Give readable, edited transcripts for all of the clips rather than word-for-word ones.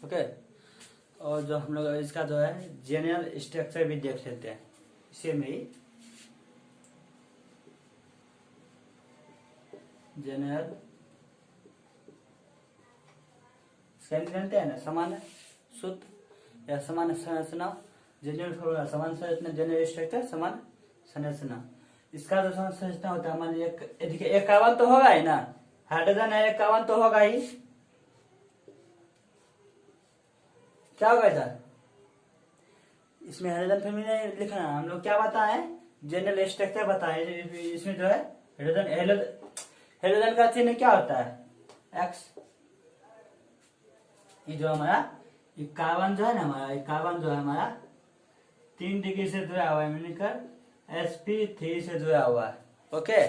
Okay. और जो हम लोग इसका जो है जनरल स्ट्रक्चर भी देख लेते हैं इसी में ही। जनरल जानते हैं ना, सामान्य सूत्र या सामान्य संरचना, जनरल फॉर्मूला, सामान्य संरचना, जनरल स्ट्रक्चर, सामान्य संरचना। इसका जो सामान्य संरचना होता है, मान लीजिए 51 तो होगा ही ना, हाइड्रोजन है 51 तो होगा ही। क्या होगा इधर, इसमें हाइड्रोजन फॉर्मूला लिखना, हम लोग क्या बताए, जनरल स्ट्रक्चर बताए। इसमें जो है हाइड्रोजन का चिन्ह क्या होता है, एक्स। ये जो हमारा कार्बन जो है ना, हमारा कार्बन जो है हमारा 3 डिग्री से जुड़ा हुआ है, मिलकर sp3 से जुड़ा हुआ है। ओके,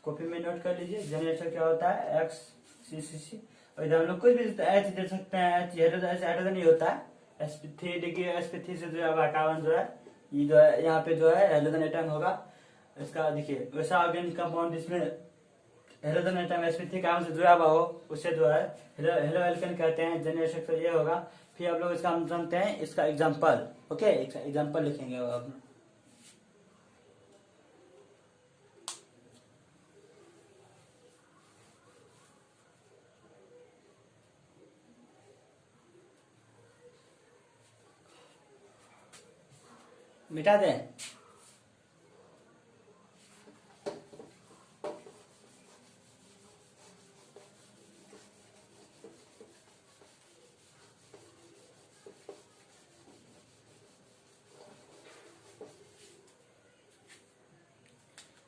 कॉपी में नोट कर लीजिए। जनरेटर क्या होता है, एक्स सी सी सी। और इधर हम लोग कुछ भी एच दे सकते हैं, हाइड्रोजन ही होता है। sp3 डिग्री sp3 से जुड़ा हुआ कार्बन जो है, ये जो है यहाँ पे जो है हाइड्रोजन एटम होगा। इसका देखिए वैसा ऑर्गेनिक कंपाउंड जिसमें हाइड्रोजन एटम sp3 कार्बन से जुड़ा हुआ हो, उसे जो है हेलो एल्केन कहते हैं। जनरल स्ट्रक्चर ये होगा। फिर आप लोग इसका हम जानते हैं इसका एग्जांपल। ओके, एग्जांपल लिखेंगे आप। मिटा दें,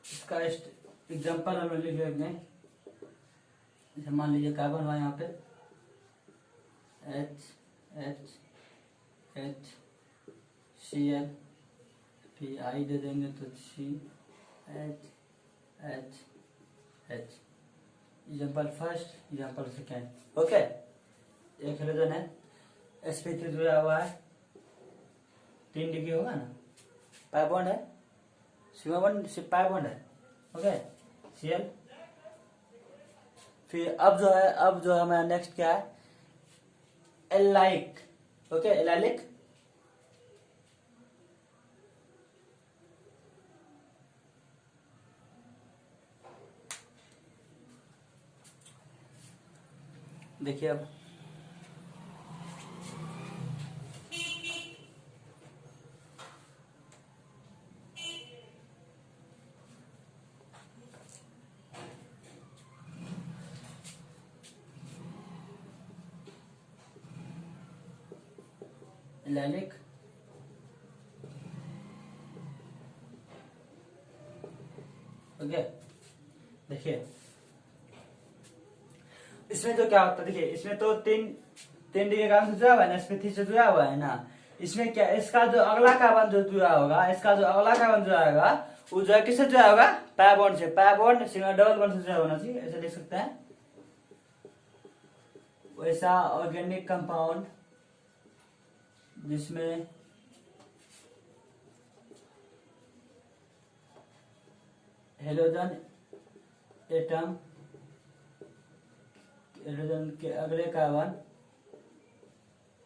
इसका एग्जांपल हम लिख लेंगे। मान लीजिए कार्बन हुआ यहाँ पे HCl, फिर आई दे देंगे तो CH। Example first, example second. Okay, एक हाइड्रोजन है sp3 जुड़ा हुआ है, 3 डिग्री होगा ना, पाई बॉन्ड है, सिग्मा बॉन्ड पाई बॉन्ड है। Okay, Cl। फिर अब जो है हमारा नेक्स्ट क्या है, एलाइक। ओके, एलाइक देखिए अब एलाइक ओके। देखिए इसमें तो क्या होता है, देखिए इसमें तो तीन डिग्री कार्बन से जुड़ा हुआ है ना, sp3 से जुड़ा हुआ है ना। इसमें क्या, इसका जो अगला कार्बन जो जुड़ा होगा, इसका जो अगला कार्बन जुड़ा होगा, वो जो है किससे जुड़ा होगा, पाई बॉन्ड से। Pi bond sigma double bond से जुड़ा होना चाहिए, ऐसे लिख सकते हैं। वैसा ऑर्गेनिक कंपाउंड जिसमें हाइड्रोजन एटम, हाइड्रोजन के अगले कार्बन,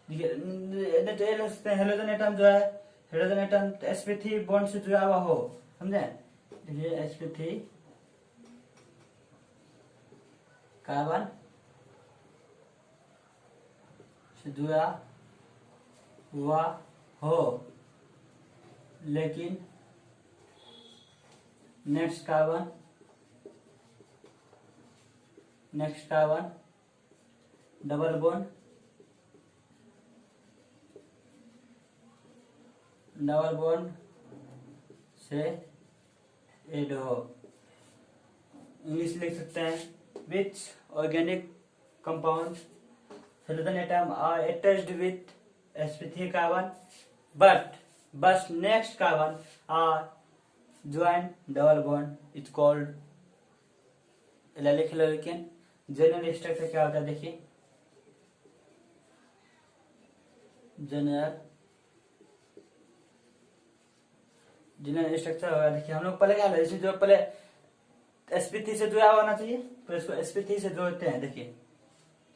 देखिए हाइड्रोजन एटम जो है, हाइड्रोजन एटम sp3 बॉन्ड से जुड़ा हुआ हो, समझे। देखिए sp3 कार्बन से जुड़ा हुआ हो, लेकिन नेक्स्ट कार्बन डबल बॉन्ड से एड हो। इंग्लिश लिख सकते हैं, which organic compound hydrogen atom are attached with sp3 carbon, but next carbon are joined double bond, it's called allylic alkane. General structure क्या होता है, देखिए जनरल स्ट्रक्चर होगा। देखिए हम लोग पहले क्या है, इसमें जो पहले sp3 से जुड़ा होना चाहिए, तो इसको sp3 से जोड़ते हैं। देखिए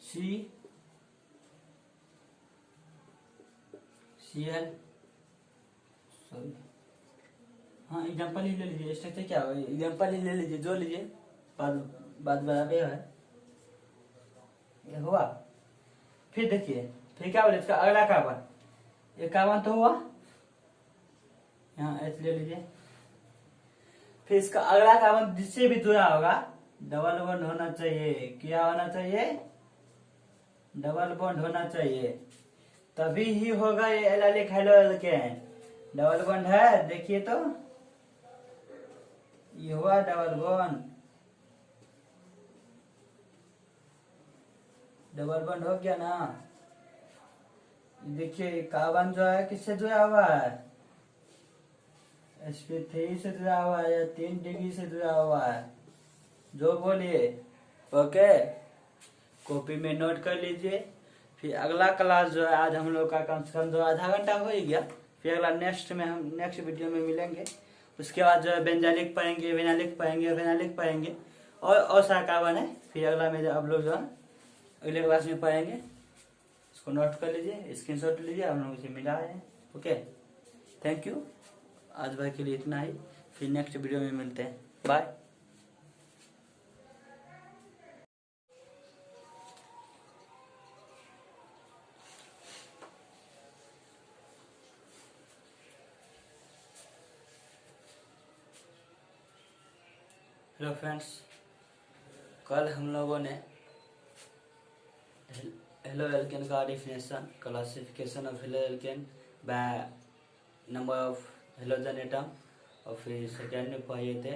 सी Cl, सॉरी, हाँ एग्जाम्पल ही ले लीजिए, स्ट्रक्चर क्या होगा, एग्जाम्पल ही ले लीजिए, जो लीजिए, बात बात बराबर है, ये हुआ। फिर देखिए, फिर क्या बोले इसका अगला कार्बन, ये कार्बन तो हुआ, यहाँ H ले लीजिए। फिर इसका अगला कार्बन जिससे भी जुड़ा होगा डबल बॉन्ड होना चाहिए, क्या होना चाहिए, डबल बॉन्ड होना चाहिए, तभी ही होगा ये एल्डिक हाइड्रोएल्केन। डबल बॉन्ड है, देखिए तो ये हुआ डबल बॉन्ड, डबल बॉन्ड हो गया ना। देखिए कार्बन जो है किससे जुड़ा हुआ है, sp3 से जुड़ा हुआ है या 3 डिग्री से जुड़ा हुआ है, जो बोलिए। ओके, कॉपी में नोट कर लीजिए। फिर अगला क्लास जो है आज हम लोग का कम से कम जो आधा घंटा हो ही गया। फिर अगला नेक्स्ट में हम नेक्स्ट वीडियो में मिलेंगे। उसके बाद जो है बेंजालिक पढ़ेंगे, विनालिक पढ़ेंगे, फिनालिक पढ़ेंगे और सारा कार्बन है। फिर अगला में आप लोग जो है अगले क्लास में पढ़ेंगे। इसको नोट कर लीजिए, स्क्रीनशॉट लीजिए, हम लोग इसे मिला है। ओके, थैंक यू, आज भर के लिए इतना ही। फिर नेक्स्ट वीडियो में मिलते हैं, बाय। हेलो फ्रेंड्स, कल हम लोगों ने हेलो एल्केन का definition, classification of halo alkane by number of halogen atom, और फिर सेकेंड में पढ़े थे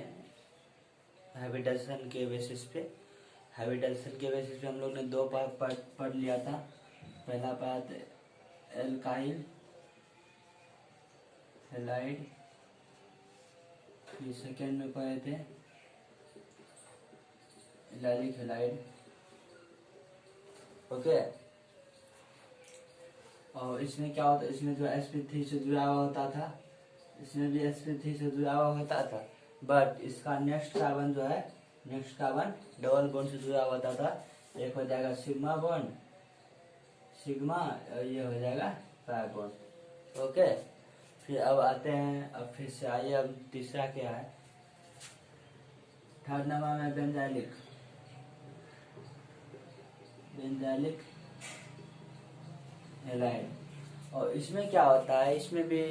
हाइब्रिडाइजेशन के बेसिस पे। हाइब्रिडाइजेशन के बेसिस पे हम लोग ने दो पार्ट पढ़ लिया था। पहला पार्ट एल्काइल हेलाइड, फिर सेकेंड में पढ़े थे एलाइलिक हेलाइड। ओके, और इसमें क्या होता है, इसमें जो sp3 से जुड़ा हुआ होता था, इसमें भी sp3 से जुड़ा हुआ होता था, बट इसका नेक्स्ट कार्बन जो है, नेक्स्ट कार्बन डबल बॉन्ड से जुड़ा हुआ होता था। एक हो जाएगा सिग्मा बॉन्ड, सिग्मा, और ये हो जाएगा पाई बॉन्ड। ओके, फिर अब आते हैं, अब फिर से आइए, अब तीसरा क्या है, थर्ड नंबर में बेंजाइलिक, बेंजाइलिक हेलाइड। और इसमें क्या होता है, इसमें भी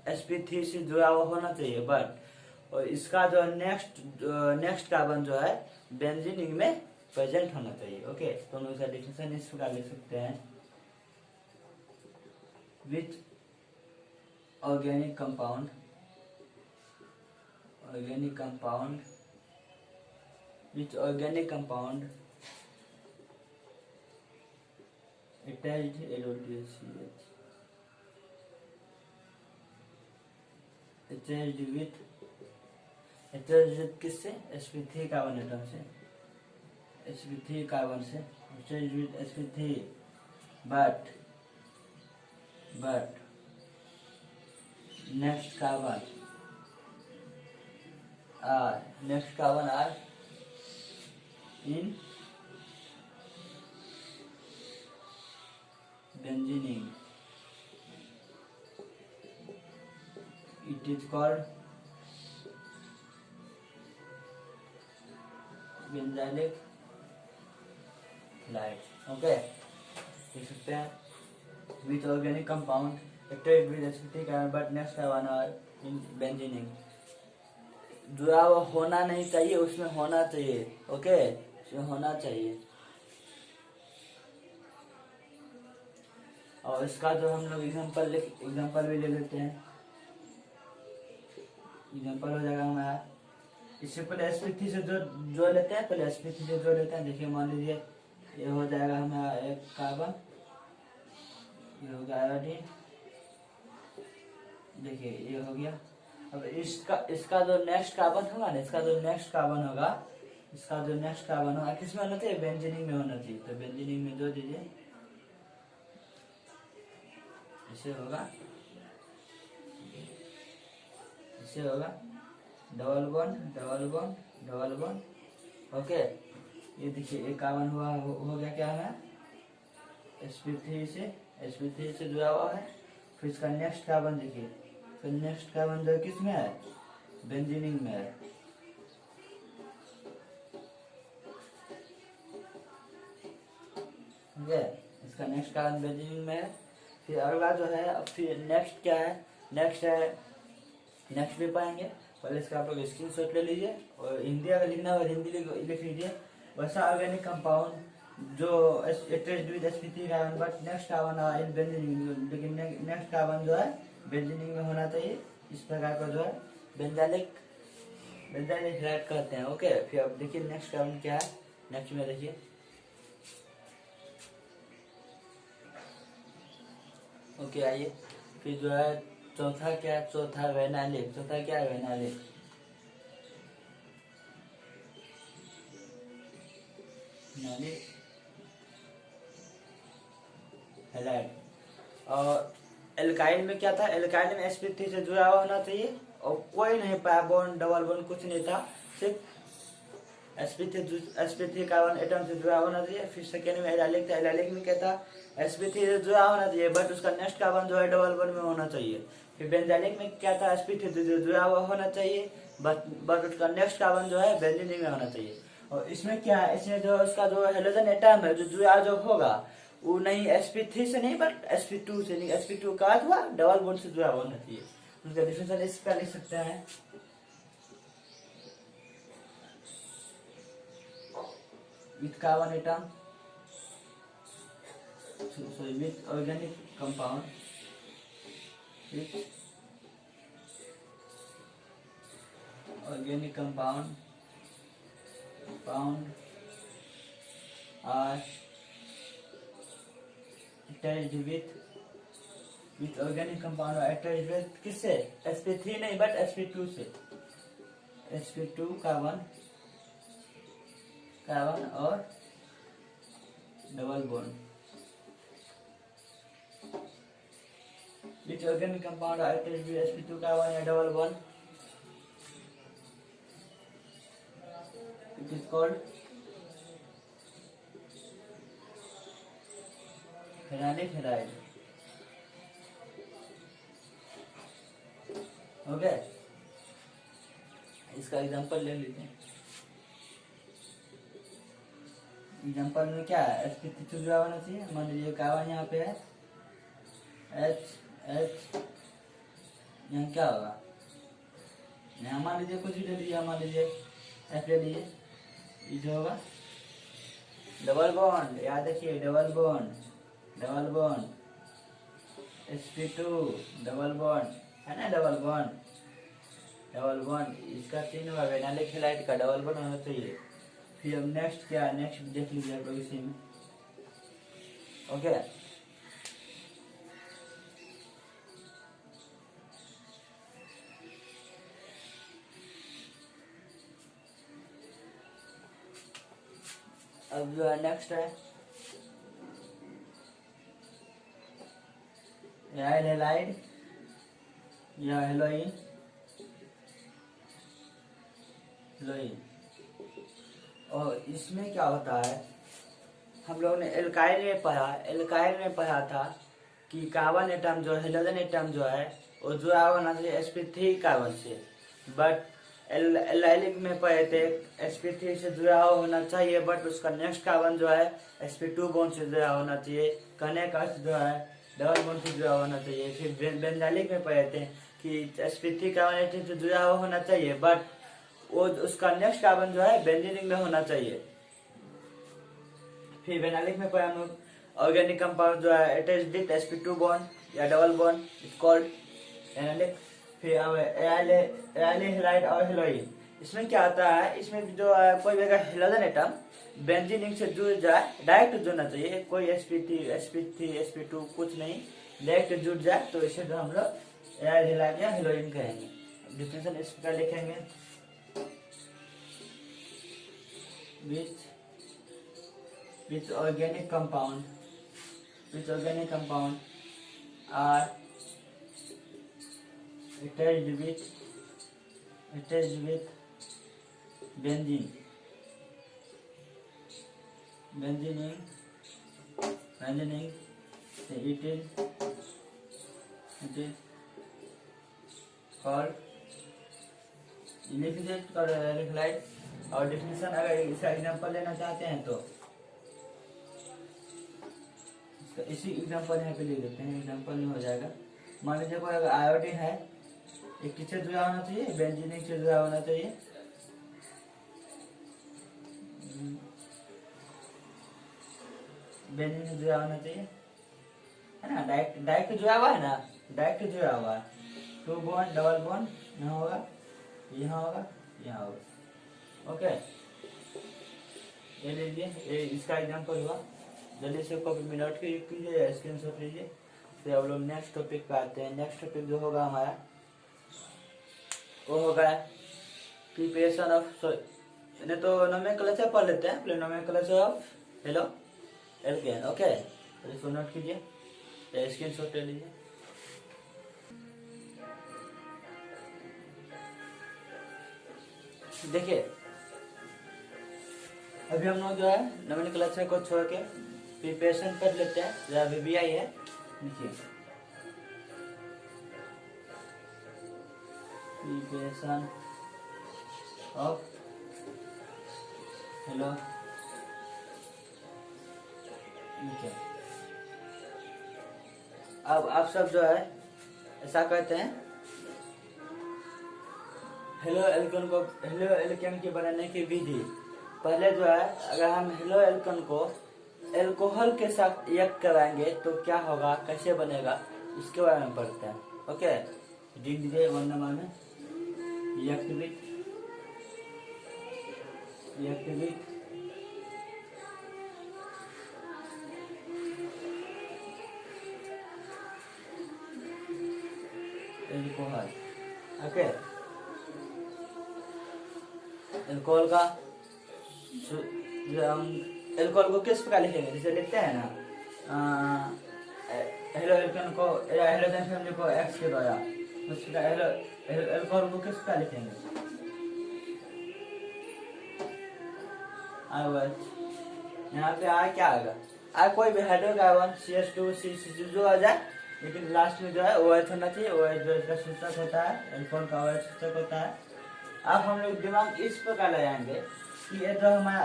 sp3 से जुड़ा हुआ होना चाहिए, बट और इसका जो नेक्स्ट कार्बन जो है बेंजीनिंग में प्रेजेंट होना चाहिए। ओके, तो हम लोग इसका डिफिनेशन इस प्रकार लिख सकते हैं, which organic compound, organic compound, which organic compound attached LODCH attached with, attached with किससे, sp3 कार्बन एटम से, sp3 कार्बन से attached with sp3, but next carbon are in benzening. It is called benzylic halide. Okay, देख सकते हैं, with organic compound attached with sp3 carbon but next carbon are in benzening. जुड़ा हुआ होना नहीं चाहिए, उसमें होना चाहिए। ओके, उसमें होना चाहिए। और इसका जो हम लोग एग्जांपल भी ले लेते हैं। एग्जांपल हो जाएगा हमारा, इससे पहले sp3 से जो लेते हैं, पहले sp3 से जो लेते हैं। देखिए, मान लीजिए ये हो जाएगा हमारा एक कार्बन, ये हो गया आयोडीन, देखिए ये हो गया। अब इसका जो नेक्स्ट कार्बन होगा ना, इसका जो नेक्स्ट कार्बन होगा किसमें होना चाहिए, बेंजीनिंग में होना चाहिए। तो बेंजीनिंग में जो दीजिए, इसे होगा डबल बॉन्ड। ओके, ये देखिए एक कार्बन हुआ, हो गया क्या है sp3 से जुड़ा हुआ है। फिर इसका नेक्स्ट कार्बन देखिए, फिर नेक्स्ट कार्बन जो किस में है, बेंजीनिंग में है। ठीक है, इसका नेक्स्ट कार्बन बेंजीनिंग में है। फिर अगला जो है, फिर नेक्स्ट क्या है, नेक्स्ट भी पाएंगे। पहले इसका आप लोग स्क्रीन शॉट ले लीजिए और हिंदी अगर लिखना हो हिंदी लिख लीजिए। वैसा ऑर्गेनिक कंपाउंड जो attached with sp3 carbon, but next carbon in benzene ring, लेकिन नेक्स्ट कार्बन जो है बेंजीनिंग में होना चाहिए। इस प्रकार का जो है बेंजालिक हाइड्राइड कहते हैं। ओके, फिर अब देखिए नेक्स्ट कार्बन क्या है, नेक्स्ट में देखिए। ओके आइए, फिर जो है चौथा क्या है, चौथा वेनालिक। चौथा क्या है, वेनालिक। हैलाइड। और एल्काइल में क्या था, एल्काइल में sp3 से जुड़ा हुआ होना चाहिए और कोई नहीं पाया बॉन्ड, डबल बॉन्ड कुछ नहीं था, सिर्फ sp3 कार्बन एटम से जुड़ा होना चाहिए। फिर सेकेंड में एलाइलिक था, एलाइलिक में क्या था, sp3 से जुड़ा होना चाहिए बट उसका नेक्स्ट कार्बन जो है डबल बॉन्ड में होना चाहिए। फिर बेंजालिक में क्या था, sp3 से जुड़ा हुआ होना चाहिए बट उसका नेक्स्ट कार्बन जो है बेंजीन में होना चाहिए। और इसमें क्या है, इसमें जो उसका जो हेलोजन एटम है जो जुड़ा जो होगा वो नहीं sp3 से नहीं बट sp2 से, नहीं sp2 का हुआ डबल बॉन्ड से जुड़ा होना चाहिए। उसका डिफिनेशन इसका लिख सकते हैं, with carbon atom, sorry, with organic compound, with organic compound found are attached with organic compound are attached with किससे, sp3 नहीं बट sp2 से, sp2 कार्बन और double bond. Which organic compound are attached with sp2 carbon या double bond, it is called phenolic halide. Okay, इसका example ले लेते हैं। Example में क्या है, sp3 से जुड़ा होना चाहिए। मान लीजिए कार्बन यहाँ पे है H, यहाँ क्या होगा, यहाँ मान लीजिए कुछ भी ले लीजिए, मान लीजिए F ले लीजिए, ये जो होगा डबल बॉन्ड, याद रखिए double bond sp2 double bond है ना, डबल बॉन्ड इसका चिन्ह हुआ फेनालिक हैलाइड का, डबल बॉन्ड होना चाहिए। फिर अब नेक्स्ट क्या है, नेक्स्ट देख लीजिए आप लोग इसी में। ओके, अब जो है नेक्स्ट है एल्काइल हैलाइड या हेलोइन। और इसमें क्या होता है, हम लोगों ने एल्काइल में पढ़ा था कि कार्बन एटम जो हेलोजन एटम जो है वो जुड़ा होना चाहिए sp3 कार्बन से, बट एलाइलिक में पढ़े थे sp3 से जुड़ा होना चाहिए बट उसका नेक्स्ट कार्बन जो है sp2 बॉन्ड से जुड़ा होना चाहिए। कहने का अर्थ जो है डबल बॉन्ड से जुड़ा होना चाहिए। फिर बेंजालिक में पढ़े थे कि sp3 कार्बन एटम से जुड़ा होना चाहिए बट वो उसका नेक्स्ट कार्बन जो है बेंजीनिंग में होना चाहिए। फिर बेंजालिक में पढ़े हम लोग ऑर्गेनिक कंपाउंड जो है अटैच्ड विद sp2 बॉन्ड या डबल बॉन्ड, इट्स कॉल्ड बेंजालिक। फिर एल्काइल हैलाइड और हेलोइन, इसमें क्या आता है, इसमें जो कोई भी अगर हेलोजन एटम बेंजीनिंग से जुड़ जाए, डायरेक्ट जुड़ना चाहिए, कोई sp3 sp2 कुछ नहीं, डायरेक्ट जुड़ जाए तो इसे जो हम लोग एल्काइल हैलाइड या हेलोइन कहेंगे। डिफिनेशन इस प्रकार लिखेंगे, which organic compound are attached with benzening mentioning it is called electric electrolyte. और डिफिनेशन अगर इसका एग्जांपल लेना चाहते हैं तो इसी एग्जांपल यहाँ पे ले लेते हैं, एग्जांपल नहीं हो जाएगा। मान लीजिए कोई अगर आयोडीन है, एक किससे जुड़ा होना चाहिए, बेंजीन से जुड़ा होना चाहिए। बेंजीन से जुड़ा होना चाहिए, है ना। डायरेक्ट जुड़ा हुआ है ना, डायरेक्ट जुड़ा हुआ है। 2 बॉन्ड डबल बॉन्ड यहाँ होगा, यहाँ होगा, यहाँ होगा। ओके, ये लीजिए, ये इसका एग्जांपल हुआ। जल्दी से कॉपी में नोट कीजिए, स्क्रीनशॉट लीजिए। फिर हम लोग नेक्स्ट टॉपिक पे आते हैं। नेक्स्ट टॉपिक जो होगा हमारा वो होगा प्रिपरेशन ऑफ, नहीं तो नोमेनक्लेचर पढ़ लेते हैं, पहले nomenclature of halo alkane. Okay, तो इसको नोट कीजिए, स्क्रीनशॉट ले लीजिए। देखिए अभी हम लोग जो है नोमेनक्लेचर को छोड़ के प्रिपरेशन कर लेते हैं। जो अभी भी आई है, देखिए प्रिपरेशन ऑफ हेलो नीचे। अब आप सब जो है ऐसा कहते हैं, हेलो एल्केन की बनाने की विधि। पहले जो है अगर हम हेलो एल्केन को एल्कोहल के साथ रिएक्ट कराएंगे तो क्या होगा, कैसे बनेगा, इसके बारे में पढ़ते हैं। ओके, लिख दीजिए 1 नंबर में, react with alcohol. Okay, alcohol का जो हम एल्कोहल को किस प्रकार लिखेंगे, जैसे लिखते हैं ना हेलो एल्केन को, हेलोजन फैमिली को एक्स के द्वारा, उसका एल्कोहल को किस प्रकार लिखेंगे, यहाँ पे आ क्या आएगा, आ कोई भी हाइड्रोकार्बन CH2 CH2 जो आ जाए, लेकिन लास्ट में जो है OH होना चाहिए। OH जो इसका सूचक होता है, एल्कोहल का OH सूचक होता है। अब हम लोग दिमाग इस प्रकार लगाएंगे कि ये जो हमारा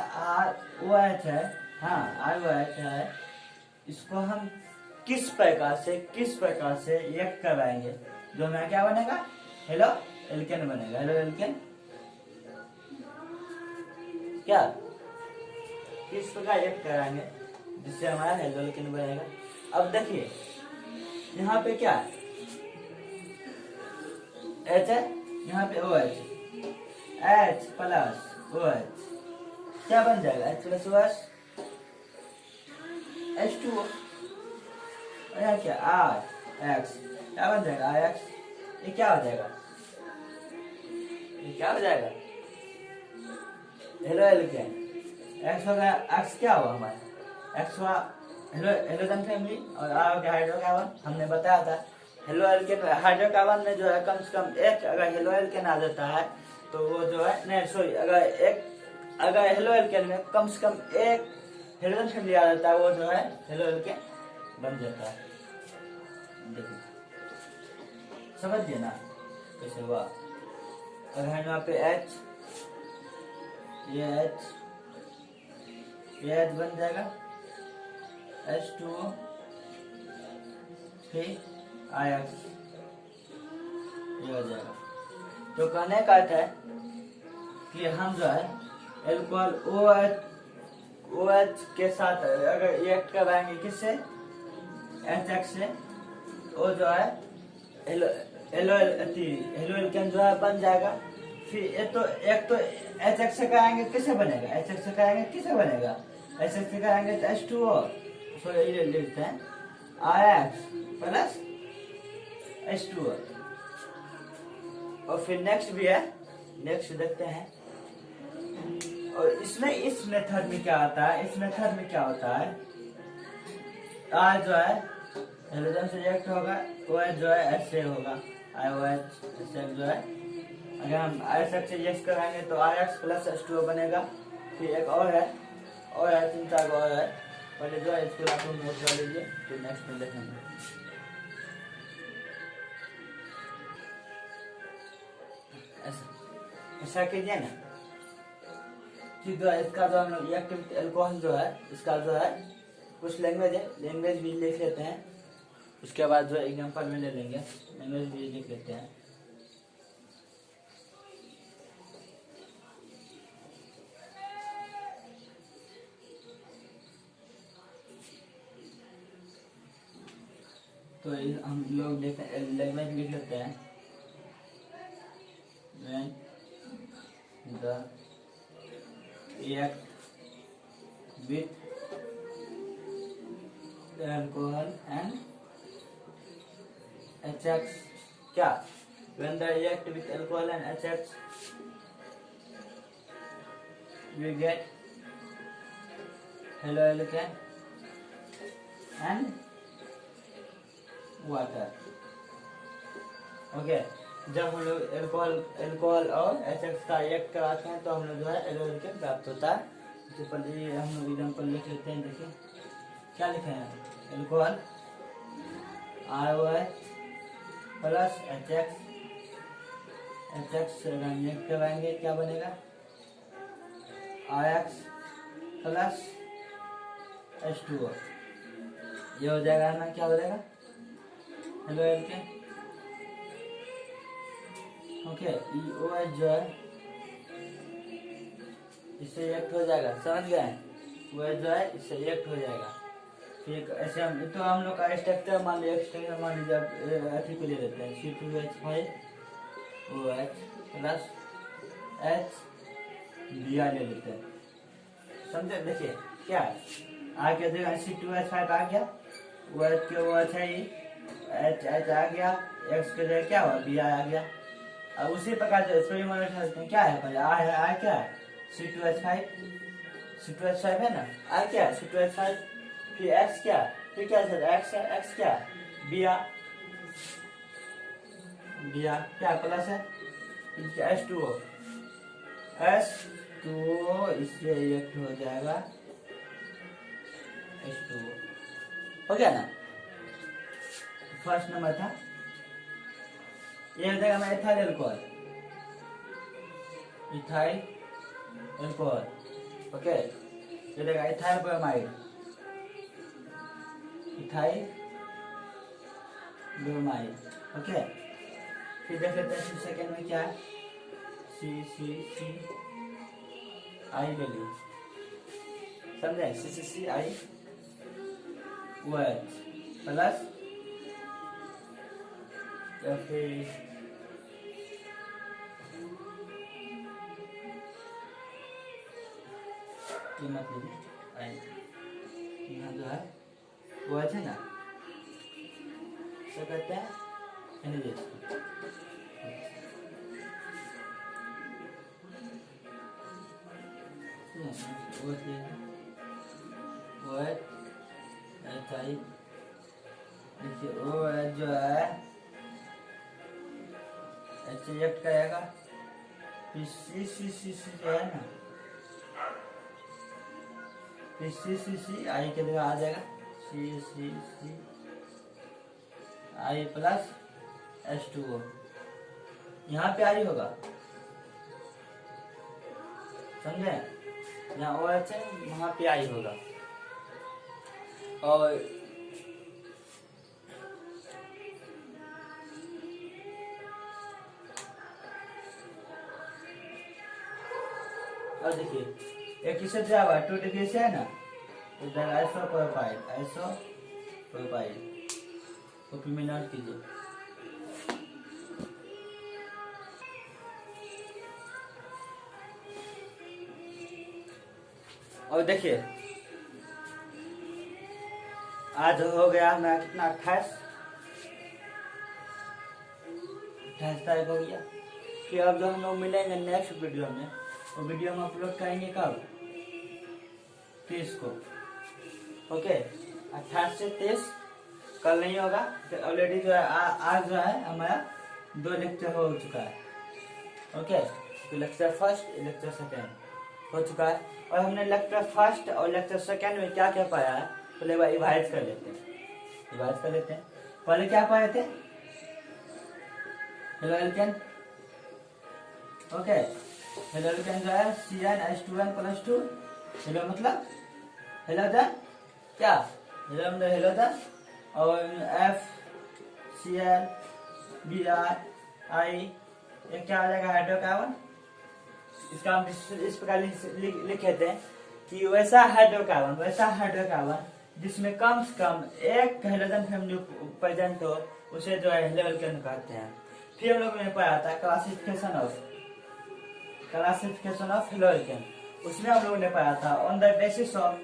OH है, हाँ OH है, इसको हम किस प्रकार से रिएक्ट करवाएंगे, जो हमारा क्या बनेगा, हेलो एल्केन बनेगा। हेलो एल्केन क्या किस प्रकार रिएक्ट कराएंगे जिससे हमारा हेलो एल्केन बनेगा। अब देखिए यहाँ पे क्या है, H है, यहाँ पे OH, H प्लस OH क्या बन जाएगा, H प्लस OH H2O। और यहाँ क्या RX क्या बन जाएगा, RX। ये क्या हो जाएगा, हेलो एल्केन। X हो गया, X क्या हुआ हमारा, X हुआ हेलोजन फैमिली, और R हो गया हाइड्रोकार्बन। हमने बताया था हेलो एल्केन, हाइड्रोकार्बन में जो है कम से कम एक अगर हेलो एल्केन आ जाता है तो वो जो है, नहीं सॉरी, अगर हेलो एल्केन में कम से कम एक हेलोजन फैमिली आ जाता है, वो जो है हेलो एल्केन बन जाता है। देखिए समझिए ना कैसे हुआ। अगर यहाँ पे H, ये H बन जाएगा, H2O फिर IX, ये हो जाएगा। तो कहने का अर्थ है कि हम जो है एल्कोहल OH के साथ अगर रिएक्ट करवाएंगे, किससे, HX से, वो जो है हेलो एल्केन जो है बन जाएगा। फिर एक तो HX से कराएंगे, किससे बनेगा, HX से कराएंगे किससे बनेगा, HX से कराएंगे तो H2O, सॉरी ये लिखते हैं RX प्लस H2O। और फिर नेक्स्ट भी है, नेक्स्ट देखते हैं। और इसमें इस मेथड में क्या आता है, होता है R जो है हेलोजन से रिएक्ट होगा, OH जो है H से होगा, IOH जो है, अगर हम IX से रिएक्ट कराएंगे तो RX प्लस H2O बनेगा। फिर एक और है, और है 3-4 और है, पहले जो है इसको आप लोग नोट कर लीजिए, फिर नेक्स्ट में देखेंगे। ऐसा कीजिए ना कि जो है इसका जो हम लोग रिएक्टिव अल्कोहल जो है इसका जो है कुछ लैंग्वेज भी लिख लेते हैं। उसके बाद जो एग्जांपल में ले लेंगे, लैंग्वेज भी लिख लेते हैं। तो हम लोग लैंग्वेज लिख लेते हैं। When the react with the alcohol and HX क्या? When the react with alcohol and HX we get haloalkane and water. Okay, जब हम लोग अल्कोहल और एचएक्स का रिएक्ट कराते हैं तो हम लोग जो है एल्कोहल प्राप्त होता है। इससे पहले हम लोग एग्जाम्पल लिख लेते हैं। देखिए क्या लिखे हैं, alcohol ROH plus hx react कराएंगे, क्या बनेगा RX प्लस H2O, ये हो जाएगा ना, क्या हो जाएगा हेलो एल्केन। ओके, OH जो है इससे रिएक्ट हो जाएगा, समझ गए? OH जो है इससे रिएक्ट हो जाएगा। फिर ऐसे हम तो हम लोग का स्ट्रक्चर मान लीजिए अथी को ले लेते हैं C2H5 OH plus H Br ले लेते हैं, समझे? देखिए क्या है आगे देखा, C2H5 आ गया, OH के OH है ही, H आ गया, X के जगह क्या हुआ Br आ गया। अब उसी प्रकार से इसको भी मान सकते हैं, क्या है पहले आ क्या है C2H5 है ना, आ क्या है C2H5, फिर X क्या, फिर क्या X है, X क्या Br क्या प्लस है H2O इससे रिएक्ट हो जाएगा H2O, हो गया ना। फर्स्ट नंबर था ये हो जाएगा हमारा इथाइल अल्कोहल, ओके, ये देगा इथाइल ब्रोमाइड, ओके। फिर देख लेते हैं सेकेंड में क्या है, CCCI ले ली, समझे, CCCI OH प्लस या फिर मतलब यहाँ जो है वो है ना, क्या कहते हैं NaOH, OH जो है रिएक्ट करेगा, CCCC जो है ना, CCCI के जगह आ जाएगा CCCI प्लस H2O, यहाँ पे आई होगा, समझे, यहाँ OH है, वहाँ पे आई होगा। और देखिए एक किससे जाएगा 2 डिग्री से है ना, तो जाएगा आइसोप्रोपाइल कॉपी में नोट कीजिए। और देखिए आज हो गया हमारा कितना 28 तारीख हो गया। फिर अब जो हम लोग मिलेंगे नेक्स्ट वीडियो में, वो वीडियो हम अपलोड करेंगे कब 30 को, ओके, 28 से 30 कल नहीं होगा। तो ऑलरेडी जो है आज जो है हमारा 2 लेक्चर हो चुका है, ओके, तो लेक्चर फर्स्ट लेक्चर सेकेंड हो चुका है। और हमने लेक्चर फर्स्ट और लेक्चर सेकेंड में क्या क्या पाया है, पहले बार रिवाइज कर लेते हैं। पहले क्या पाए थे, halo alkane, okay, halo alkane जो है CnH2n+2, हेलो मतलब हेलो था क्या, हेलो था, और FCl Br I, ये क्या हो जाएगा, हाइड्रोकार्बन। इसका हम इस प्रकार लिखे थे कि वैसा हाइड्रोकार्बन जिसमें कम से कम एक हाइड्रोजन फैमिली प्रेजेंट हो, उसे जो है हेलो एल्केन कहते हैं। फिर हम लोग ने पढ़ा था क्लासिफिकेशन ऑफ हेलो एल्केन, उसमें हम लोगों ने पढ़ा था ऑन द बेसिस ऑफ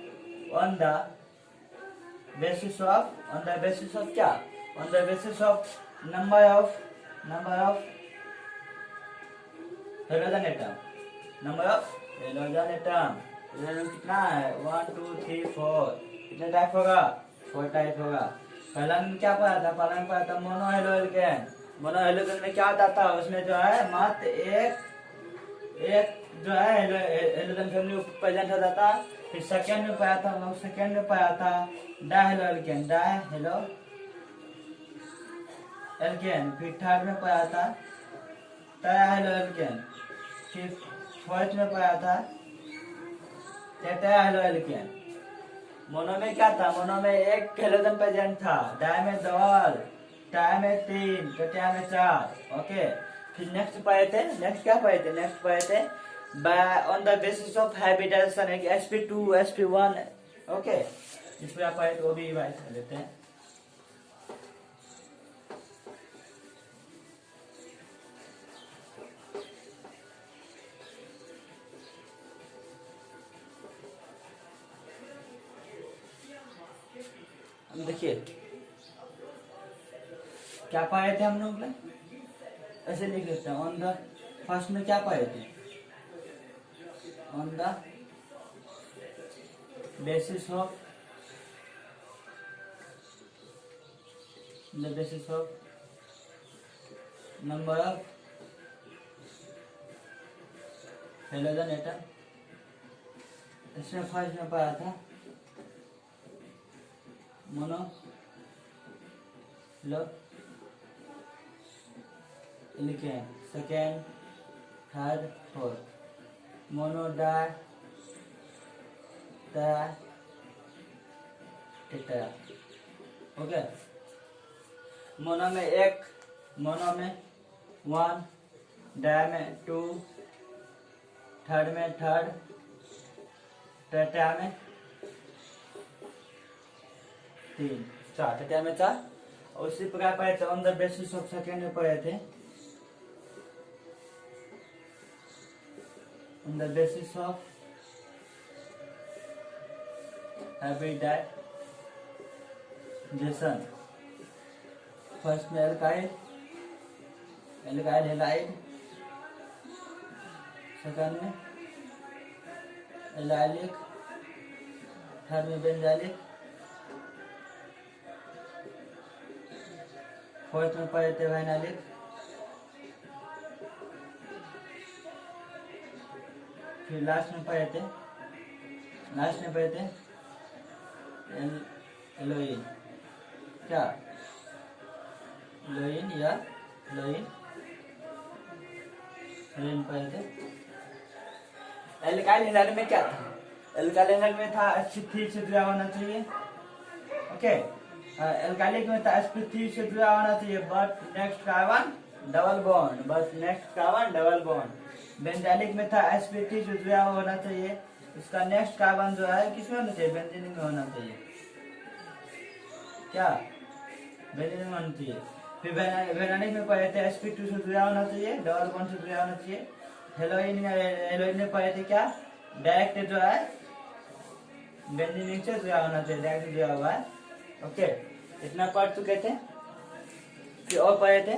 क्या, on the basis of number of hydrogen atom, कितना है, 1 2 3 4, कितने टाइप होगा, 4 टाइप होगा। पहला में क्या पढ़ा था, मोनो हेलो एल्केन में क्या होता था, उसमें जो है मात्र एक जो है हाइड्रोजन फैमिली प्रेजेंट होता था। फिर सेकेंड में पाया था डायहेलो एल्केन, फिर थर्ड में पाया था ट्राइहेलो एल्केन, फिर फोर्थ में पाया था टेट्राहेलो एल्केन। मोनो में क्या था, मोनो में एक हाइड्रोजन प्रेजेंट था, डाई में 2, ट्राई में 3, टेट्रा में 4, ओके। फिर नेक्स्ट पाए थे on the basis of hybridization sp2 sp1, okay. इस पर आप पाए तो वो भी रिवाइज कर लेते हैं। देखिए क्या पाए थे हम लोग, ऐसे लिख लेते हैं। ऑन द फर्स्ट में क्या पाए थे, on the basis of number of hydrogen atom, इसमें फर्स्ट में पाया था mono alkane, second third fourth mono di tetra, okay. Mono में 1, डाई में 2, थर्ड में टेट्रा में 3, 4, टेट्रा में 4। और उसी प्रकार पढ़े थे on the basis of second में पढ़े थे on the basis of hybridization, first में एल्काइल हैलाइड, सेकंड में एलाइलिक, थर्ड में बेंजाइलिक, फोर्थ में पढ़े थे वाइनालिक, फिर लास्ट में पढ़े थे एलोइन, क्या लोइन या लोइन पढ़े थे। एल्काइल हैलाइड में क्या था, एल्काइल हैलाइड में था sp3 से जुड़ा होना चाहिए, ओके। एल्काइलिक में था sp3 से जुड़ा होना चाहिए but next carbon double bond. Benzylic में था sp3 से जुड़ा होना चाहिए, इसका नेक्स्ट कार्बन जो है किसमें होना चाहिए, बेंजीन में होना चाहिए, क्या बेंजीन में होना चाहिए। फिर वेनानिक में पढ़े थे sp2 से जुड़ा होना चाहिए, डबल बॉन्ड से जुड़ा होना चाहिए। हेलोइन में पढ़े थे क्या, डायरेक्ट जो है बेंजीन से जुड़ा होना चाहिए, डायरेक्ट जुड़ा हुआ है, ओके। इतना पढ़ चुके थे। फिर और पढ़े थे